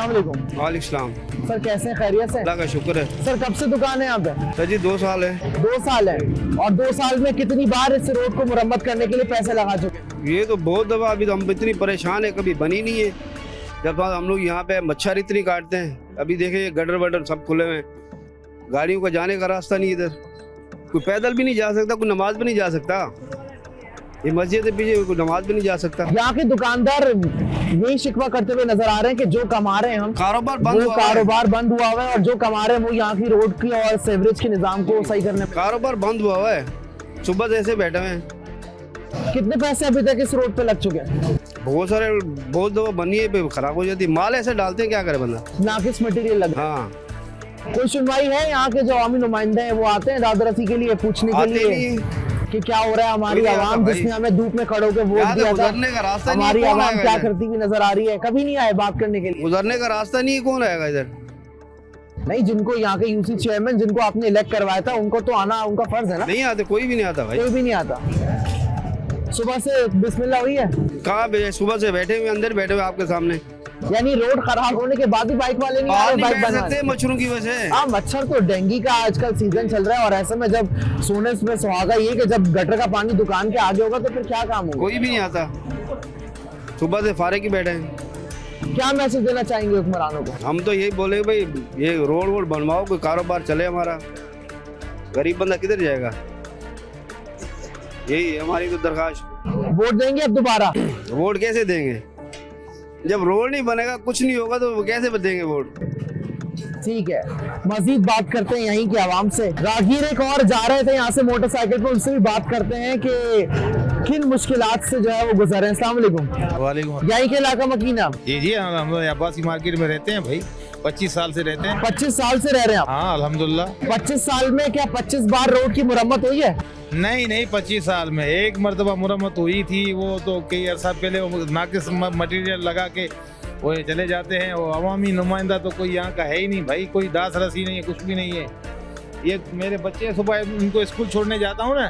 अस्सलाम वालेकुम। वालेकुम सलाम। सर कैसे हैं, खैरियत से? अल्लाह का शुक्र है। सर कब से दुकान है यहाँ पे? सर जी 2 साल है। 2 साल है। और 2 साल में कितनी बार इस रोड को मुरम्मत करने के लिए पैसे लगा चुके हैं? ये तो बहुत दफ़ा, अभी तो हम इतनी परेशान है, कभी बनी नहीं है। जब हम लोग यहाँ पे मच्छर इतनी काटते हैं, अभी देखे गटर वटर सब खुले हुए हैं, गाड़ियों का जाने का रास्ता नहीं इधर, कोई पैदल भी नहीं जा सकता, कोई नमाज भी नहीं जा सकता। ये मस्जिद के पीछे कोई नमाज भी नहीं जा सकता। यहाँ के दुकानदार यही शिकवा करते हुए नजर आ रहे हैं कि जो कमा रहे हैं हम, कारोबार बंद हुआ है। कारोबार बंद हुआ हुआ है और जो कमा रहे हैं वो यहाँ की रोड की और सीवरेज के निजाम को सही करने में। कारोबार बंद हुआ हुआ है, सुबह से ऐसे बैठे हुए हैं। कितने पैसे अभी तक इस रोड पे लग चुके हैं? बहुत सारे, बहुत दफ़ा बनी है पे खराब हो जाती है, माल ऐसे डालते हैं, क्या करे बंदा। नाकिस मटेरियल लग रहा है। हाँ, कोई सुनवाई है? यहाँ के जो अवामी नुमाइंदे हैं वो आते हैं दादरसी के लिए पूछने के आते लिए नहीं। कि क्या हो रहा है? हमारी कोई नहीं आता आवाम भाई। जिसने हमें धूप में खड़े होकर वोट यहाँ से दिया था, गुजरने का रास्ता नहीं है, हमारी कौन आवाम आएगा क्या इधर? करती हुई नजर आ रही है? कभी नहीं आए बात करने के लिए। गुजरने का रास्ता नहीं है, कौन आएगा इधर? नहीं, जिनको यहाँ के यूसी चेयरमैन जिनको आपने इलेक्ट करवाया था उनको तो आना उनका फर्ज है ना। नहीं आते, कोई भी नहीं आता भाई। कोई भी नहीं आता। सुबह से बिस्मिल्लाह हुई है? कहाँ पे? सुबह से बैठे हुए, अंदर बैठे हुए आपके सामने। यानी रोड खराब होने के बाद भी बाइक वाले नहीं आ बाहर रहे नहीं बाइक बैठ बनवाने? सकते मच्छरों की वजह से। हाँ, मच्छर तो डेंगू का आजकल सीजन चल रहा है और ऐसे में जब सोने में सुहागा ये कि जब गटर का पानी दुकान के आगे होगा तो फिर क्या काम होगा? कोई भी नहीं आता, सुबह से फारे की बैठे हैं। क्या मैसेज देना चाहेंगे हुक्मरानों को? हम तो यही बोले भाई, ये रोड वोड बनवाओ, कोई कारोबार चले हमारा, गरीब बंदा किधर जाएगा, यही है हमारी तो दरखास्त। वोट देंगे अब दोबारा? वोट कैसे देंगे जब रोड नहीं बनेगा, कुछ नहीं होगा, तो कैसे देंगे वोट? ठीक है, मजीद बात करते हैं यहीं के आवाम से। राहगीर एक और जा रहे थे यहाँ से मोटरसाइकिल पर, उनसे भी बात करते हैं कि किन मुश्किलात से जो है वो गुजर रहे हैं। अस्सलाम वालेकुम। वालेकुम। यहीं के इलाका मकीन आप? जी जी, हम अब्बासी मार्केट में रहते हैं भाई, 25 साल से रहते हैं। 25 साल से रह रहे हैं आप? हाँ अल्हम्दुलिल्लाह। 25 साल में क्या 25 बार रोड की मुरम्मत हुई है? नहीं नहीं, 25 साल में एक मरतबा मुरम्मत हुई थी, वो तो कई अर्सा पहले वो नाकिस मटेरियल लगा के वो चले जाते हैं। वो अवामी नुमाइंदा तो कोई यहाँ का है ही नहीं भाई, कोई दास रसी नहीं है, कुछ भी नहीं है। ये मेरे बच्चे सुबह उनको स्कूल छोड़ने जाता हूँ ना,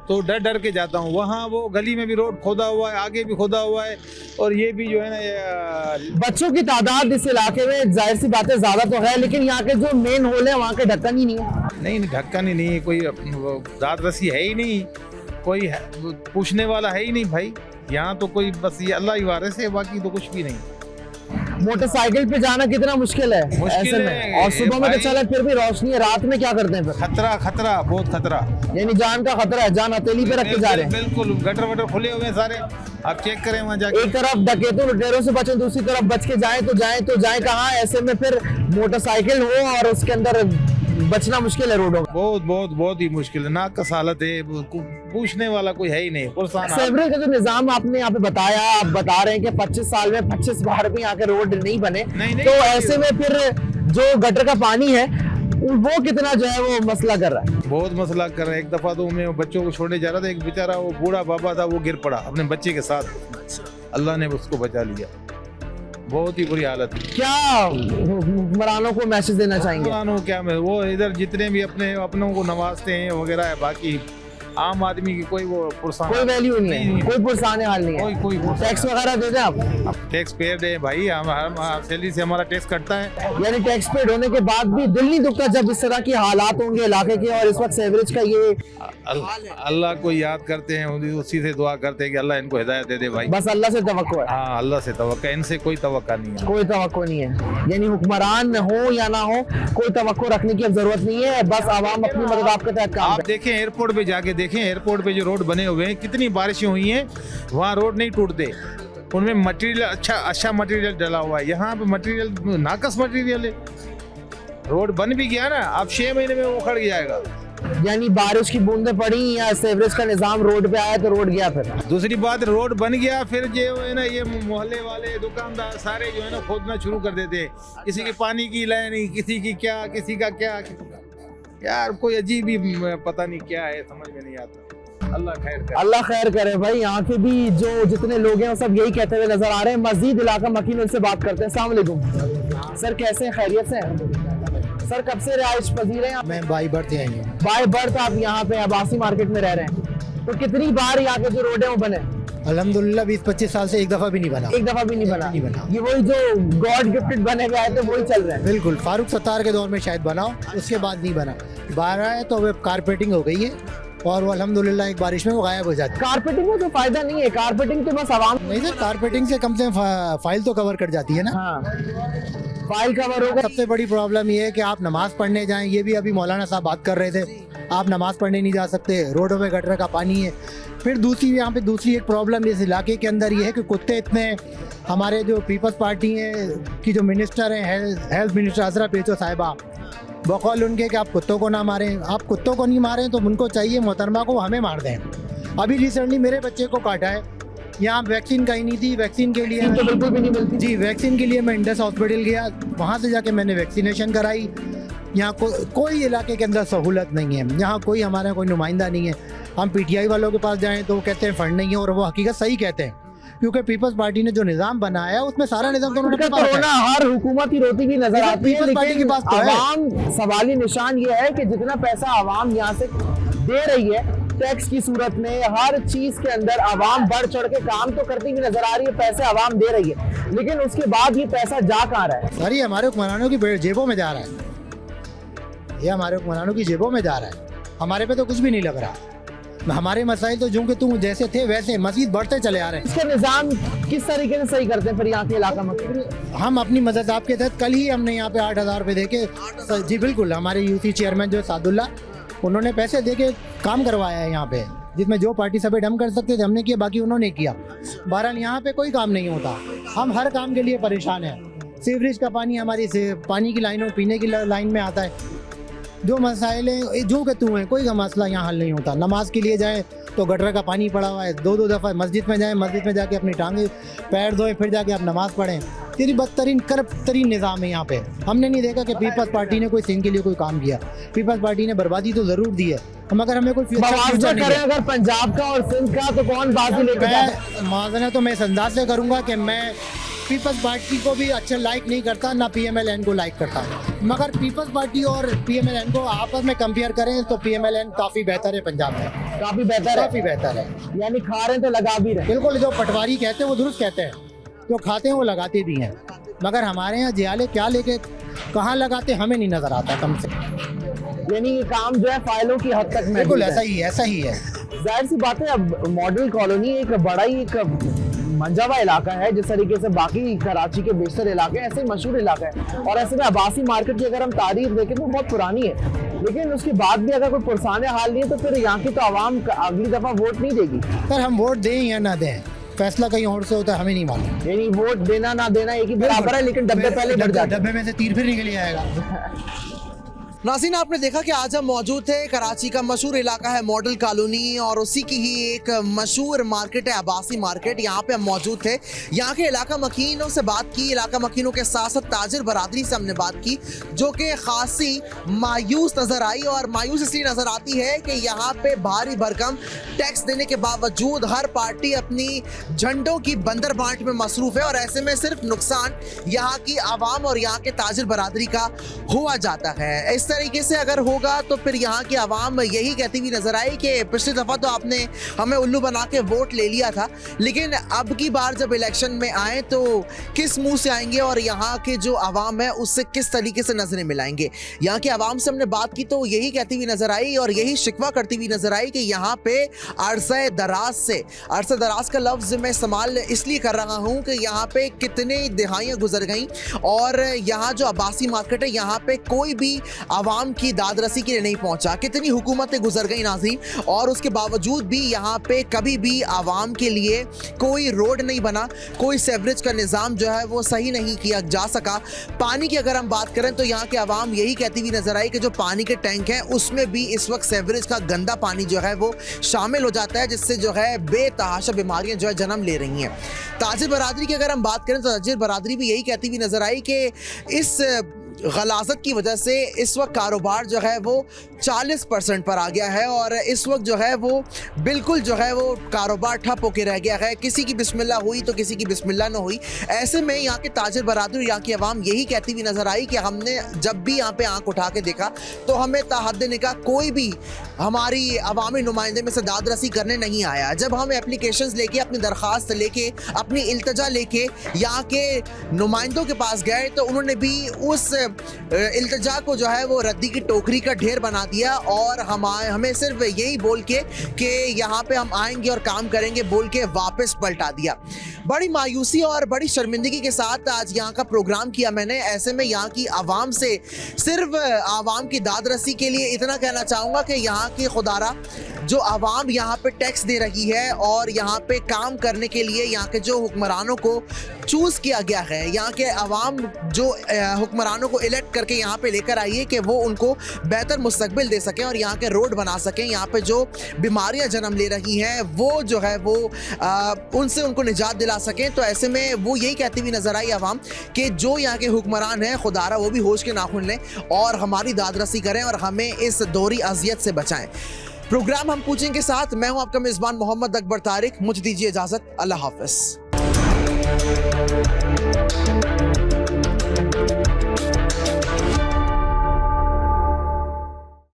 तो डर डर के जाता हूँ। वहाँ वो गली में भी रोड खोदा हुआ है, आगे भी खोदा हुआ है, और ये भी जो है ना बच्चों की तादाद इस इलाके में जाहिर सी बातें ज्यादा तो है, लेकिन यहाँ के जो मेन होल है वहाँ के ढक्कन ही नहीं है। नहीं ढक्कन ही नहीं है, कोई दाद रसी है ही नहीं, कोई पूछने वाला है ही नहीं भाई। यहाँ तो कोई बस ये अल्लाह ही वारिस है, बाकी तो कुछ भी नहीं। मोटरसाइकिल पे जाना कितना मुश्किल है मुश्किल ऐसे में, है और सुबह में तो भाई। चले फिर भी रोशनी है, रात में क्या करते हैं फिर? खतरा खतरा, बहुत खतरा, यानी जान का खतरा है, जान हथेली पे रख के जा रहे हैं। बिल्कुल, गटर वटर खुले हुए हैं सारे, आप चेक करें वहाँ जाके। एक तरफ डकैतों लुटेरों से बचें, दूसरी तरफ बच के जाएं तो जाएं कहाँ? ऐसे में फिर मोटरसाइकिल हो और उसके अंदर बचना मुश्किल है रोडों में। बहुत बहुत बहुत ही मुश्किल है, नाकस हालत है, पूछने वाला कोई है ही नहीं। सीवरेज का जो निजाम आपने यहाँ पे बताया, आप बता रहे हैं कि 25 साल में 25 बार भी यहाँ के रोड नहीं बने, नहीं, तो ऐसे में फिर जो गटर का पानी है वो कितना जो है वो मसला कर रहा है? बहुत मसला कर रहे हैं। एक दफा तो मैं बच्चों को छोड़ने जा रहा था, एक बेचारा वो बूढ़ा बाबा था, वो गिर पड़ा अपने बच्चे के साथ, अल्लाह ने उसको बचा लिया। बहुत ही बुरी हालत है। क्या हुक्मरानों को मैसेज देना चाहेंगे? हुक्मरानों को क्या, मैं वो इधर जितने भी अपनों को नवाजते हैं वगैरह है, बाकी आम आदमी की कोई वो पुरसान, कोई वैल्यू नहीं है, कोई पुरसाने हाल नहीं है। कोई टैक्स वगैरह दे दें आप? टैक्स पेयर दे भाई, हम सैलरी से हमारा टैक्स कटता है। यानी टैक्स पेड होने के बाद भी दिल नहीं दुखता जब इस तरह के हालात होंगे इलाके के, और इस वक्त सीवरेज का ये अल्लाह को याद करते हैं, उसी से दुआ करते हैं कि अल्लाह इनको हिदायत दे दे भाई। बस अल्लाह से तवक्को है? हाँ अल्लाह से तवक्को, इनसे कोई तवक्का नहीं है। कोई तवक्को नहीं है, यानी हुक्मरान हो या ना हो कोई तवक्को रखने की अब जरूरत नहीं है, बस आवाम अपनी मदद आपके तहत काम आप देखें एयरपोर्ट पे जाके देखें, एयरपोर्ट पे जो रोड बने हुए हैं, कितनी बारिशें हुई हैं, वहाँ रोड नहीं टूटते, उनमें मटेरियल अच्छा मटेरियल डला हुआ है। यहाँ पे मटेरियल नाकस मटेरियल है, रोड बन भी गया ना, अब 6 महीने में वो उखड़ जाएगा। यानी बारिश की बूंदें पड़ी या सीवरेज का निजाम रोड पे आया तो रोड गया। फिर दूसरी बात, रोड बन गया, फिर जो है ना ये मोहल्ले वाले दुकानदार सारे जो है ना खोदना शुरू कर देते हैं, किसी की पानी की लाइन नहीं, किसी की क्या, किसी का क्या, यार कोई अजीब ही पता नहीं क्या है, समझ में नहीं आता। अल्लाह खैर करे। अल्लाह खैर करे भाई। यहाँ के भी जो जितने लोग हैं वो सब यही कहते हुए नजर आ रहे हैं। मस्जिद इलाका मकीन से बात करते हैं। अस्सलाम वालेकुम सर, कैसे हैं? खैरियत से हैं? सर कब से रिहाइश पजीर हैं? मैं बाई बर्थ आई हूँ। बाय बर्थ आप यहाँ पे अब्बासी मार्केट में रह रहे हैं, तो कितनी बार यहाँ के जो रोड है वो बने? अल्हम्दुलिल्लाह 20-25 साल से एक दफ़ा भी नहीं बना। एक दफा भी नहीं बना। नहीं बना। ये वही जो गॉड गिफ्टेड बने हुए आए थे वही चल रहे हैं। बिल्कुल, फारूक सत्तार के दौर में शायद बना हो, उसके बाद नहीं बना। बाहर आया तो अब कारपेटिंग हो गई है और वो अल्हम्दुलिल्लाह एक बारिश में वो गायब हो जाती है। कारपेटिंग में तो फायदा नहीं है, कारपेटिंग तो बस आवाम। नहीं सर, कारपेटिंग से कम से कम फाइल तो कवर कर जाती है ना। हाँ, फाइल कवर होगा। सबसे बड़ी प्रॉब्लम ये है कि आप नमाज पढ़ने जाएं, ये भी अभी मौलाना साहब बात कर रहे थे, आप नमाज पढ़ने नहीं जा सकते, रोडों पे गटर का पानी है। फिर दूसरी यहाँ पे दूसरी एक प्रॉब्लम इस इलाके के अंदर ये है कि कुत्ते इतने हैं। हमारे जो पीपल्स पार्टी है की जो मिनिस्टर हैं, हेल्थ मिनिस्टर असरा पेचो साहिबा, बकौल उनके कि आप कुत्तों को ना मारें। आप कुत्तों को नहीं मारें तो उनको चाहिए मोहतरमा को हमें मार दें। अभी रिसेंटली मेरे बच्चे को काटा है, यहाँ वैक्सीन कहीं नहीं थी, वैक्सीन के लिए तो बिल्कुल भी नहीं मिलती जी, वैक्सीन के लिए मैं इंडस हॉस्पिटल गया, वहाँ से जाके मैंने वैक्सीनेशन कराई। यहाँ कोई इलाके के अंदर सहूलत नहीं है, यहाँ कोई हमारा कोई नुमाइंदा नहीं है। हम पीटीआई वालों के पास जाएं तो वो कहते हैं फंड नहीं है, और वो हकीकत सही कहते हैं, क्योंकि पीपल्स पार्टी ने जो निज़ाम बनाया है उसमें सारा निज़ाम तो उन्होंने कोरोना हर हुकूमत ही रोती हुई नजर आती है, पीपल्स पार्टी के लेकिन पास तो है। आवाम सवाली निशान ये है कि जितना पैसा आवाम यहाँ से दे रही है टैक्स की सूरत में, हर चीज के अंदर आवाम बढ़ चढ़ के काम तो करती हुई नजर आ रही है, पैसे आवाम दे रही है, लेकिन उसके बाद ये पैसा जा कहाँ रहा है? सर ये हमारे हुक्मरानों की जेबों में जा रहा है, ये हमारे हुक्मरानों की जेबों में जा रहा है, हमारे पे तो कुछ भी नहीं लग रहा। हमारे मसाइल तो जो कि तुम जैसे थे वैसे मजीद बढ़ते चले आ रहे हैं। इसका निजाम किस तरीके से सही करते हैं फिर यहाँ के इलाका में? हम अपनी मदद आपके तहत कल ही हमने यहाँ पे 8,000 रुपये दे के, जी बिल्कुल, हमारे यूसी चेयरमैन जो सादुल्ला, उन्होंने पैसे दे के काम करवाया है यहाँ पे, जिसमें जो पार्टी सभी हम कर सकते थे हमने किया, बाकी उन्होंने किया। बहरहाल यहाँ पे कोई काम नहीं होता, हम हर काम के लिए परेशान हैं। सीवरेज का पानी हमारी पानी की लाइनों, पीने की लाइन में आता है। जो मसाइल हैं जो कि तू हैं, कोई का मसला यहाँ हल नहीं होता। नमाज के लिए जाएँ तो गटर का पानी पड़ा हुआ है, दो दफ़ा मस्जिद में जाएँ, मस्जिद में जाके अपनी टांगे पैर धोएं, फिर जाके आप नमाज़ पढ़ें। तेरी बदतरीन करप्तरीन निज़ाम है यहाँ पे। हमने नहीं देखा कि पीपल्स पार्टी ने कोई सिंध के लिए कोई काम किया। पीपल्स पार्टी ने बर्बादी तो ज़रूर दी है, हम अगर हमें कोई मुआवजा करें अगर पंजाब का और सिंध का तो कौन बाजी लेकर जाए? मुआवजा तो मैं इस अंदाज से करूँगा कि मैं पीपल्स पार्टी को भी अच्छा लाइक नहीं करता, ना पीएमएलएन को लाइक करता, मगर पीपल्स पार्टी और पीएमएलएन को आपस में कंपेयर करें तो पीएमएलएन काफ़ी बेहतर है पंजाब में, काफी बेहतर है, काफ़ी बेहतर है। यानी खा रहे हैं तो लगा भी रहे। बिल्कुल, जो पटवारी कहते हैं वो दुरुस्त कहते हैं, जो खाते हैं वो लगाते भी हैं, मगर हमारे यहाँ जियाले क्या लेके कहाँ लगाते हमें नहीं नजर आता कम से। यानी ये काम जो है फाइलों की हद तक बिल्कुल ऐसा ही है। जाहिर सी बात है, अब मॉडल कॉलोनी एक बड़ा ही एक मंजा हुआ इलाका है, जिस तरीके से बाकी कराची के बेशतर इलाके हैं, ऐसे ही मशहूर इलाका है। और ऐसे में आबासी मार्केट की अगर हम तारीख देखें तो बहुत पुरानी है, लेकिन उसके बाद भी अगर कोई पुरसाने हाल नहीं है तो फिर यहाँ की तो आवाम अगली दफा वोट नहीं देगी। सर हम वोट दें या ना दें, फैसला कहीं और से होता है, हमें नहीं मालूम। यानी वोट देना ना देना एक ही बराबर है, लेकिन डब्बे पहले बढ़ जाते हैं। डब्बे में से तीर फिर निकल आएगा। नाज़रीन, आपने देखा कि आज हम मौजूद थे, कराची का मशहूर इलाका है मॉडल कॉलोनी, और उसी की ही एक मशहूर मार्केट है आबासी मार्केट। यहाँ पे हम मौजूद थे, यहाँ के इलाका मकीनों से बात की, इलाका मकीनों के साथ साथ ताजिर बरादरी से हमने बात की, जो कि खासी मायूस नज़र आई। और मायूस इसलिए नज़र आती है कि यहाँ पे भारी भरकम टैक्स देने के बावजूद हर पार्टी अपनी झंडों की बंदर बांट में मसरूफ़ है, और ऐसे में सिर्फ नुकसान यहाँ की आवाम और यहाँ के ताजिर बरादरी का हुआ जाता है। इस तरीके से अगर होगा तो फिर यहाँ की आवाम यही कहती हुई नजर आई कि पिछली दफा तो आपने हमें उल्लू बना के वोट ले लिया था, लेकिन अब की बार जब इलेक्शन में आए तो किस मुंह से आएंगे और यहाँ के जो आवाम है उससे किस तरीके से नजरें मिलाएंगे। यहाँ के आवाम से हमने बात की तो यही कहती हुई नजर आई और यही शिकवा करती हुई नजर आई कि यहाँ पे अरसा दराज का लफ्ज मैं इस्तेमाल इसलिए कर रहा हूँ कि यहाँ पे कितने दिहाइयाँ गुजर गई और यहाँ जो आबासी मार्केट है यहाँ पे कोई भी आवाम की दादरसी के लिए नहीं पहुंचा। कितनी हुकूमतें गुजर गई नाज़रीन, और उसके बावजूद भी यहाँ पे कभी भी आवाम के लिए कोई रोड नहीं बना, कोई सेवरेज का निज़ाम जो है वो सही नहीं किया जा सका। पानी की अगर हम बात करें तो यहाँ के आवाम यही कहती हुई नजर आई कि जो पानी के टैंक हैं उसमें भी इस वक्त सेवरेज का गंदा पानी जो है वो शामिल हो जाता है, जिससे जो है बेतहाशा बीमारियां जो है जन्म ले रही हैं। ताजिर बरादरी की अगर हम बात करें तो ताजिर बरादरी भी यही कहती हुई नजर आई कि इस गलाजत की वजह से इस वक्त कारोबार जो है वो 40% पर आ गया है और इस वक्त जो है वो बिल्कुल जो है वो कारोबार ठप होकर रह गया है। किसी की बिस्मिल्लाह हुई तो किसी की बिस्मिल्लाह न हुई। ऐसे में यहाँ के ताजिर बरादरी, यहाँ की आवाम यही कहती हुई नजर आई कि हमने जब भी यहाँ पे आंख उठा के देखा तो हमें ताहद्दे निकाह कोई भी हमारी अवामी नुमाइंदे में से दादरसी करने नहीं आया। जब हम एप्लीकेशंस लेके, अपनी दरख्वास्त लेके, अपनी इल्तजा लेके यहाँ के नुमाइंदों के पास गए तो उन्होंने भी उस इल्तजा को जो है वो रद्दी की टोकरी का ढेर बना दिया और हमें सिर्फ यही बोल के कि यहाँ पे हम आएंगे और काम करेंगे बोल के वापस पलटा दिया। बड़ी मायूसी और बड़ी शर्मिंदगी के साथ आज यहाँ का प्रोग्राम किया मैंने। ऐसे में यहाँ की आवाम से सिर्फ आवाम की दादरसी के लिए इतना कहना चाहूँगा कि यहाँ की खुदारा जो आवाम यहाँ पे टैक्स दे रही है और यहाँ पे काम करने के लिए यहाँ के जो हुक्मरानों को चूज़ किया गया है, यहाँ के आवाम जो हुक्मरानों को इलेक्ट करके यहाँ पे लेकर आई है कि वो उनको बेहतर मुस्तकबिल दे सकें और यहाँ के रोड बना सकें, यहाँ पे जो बीमारियाँ जन्म ले रही हैं वो जो है वो उनसे उनको निजात दिला सकें। तो ऐसे में वो यही कहती हुई नजर आई आवाम कि जो यहाँ के हुक्मरान हैं खुदारा वो भी होश के नाखून लें और हमारी दादरसी करें और हमें इस दोहरी अजियत से बचाएं। प्रोग्राम हम पूछेंगे के साथ मैं हूं आपका मेज़बान मोहम्मद अकबर तारिक। मुझे दीजिए इजाज़त। अल्लाह हाफ़िज़।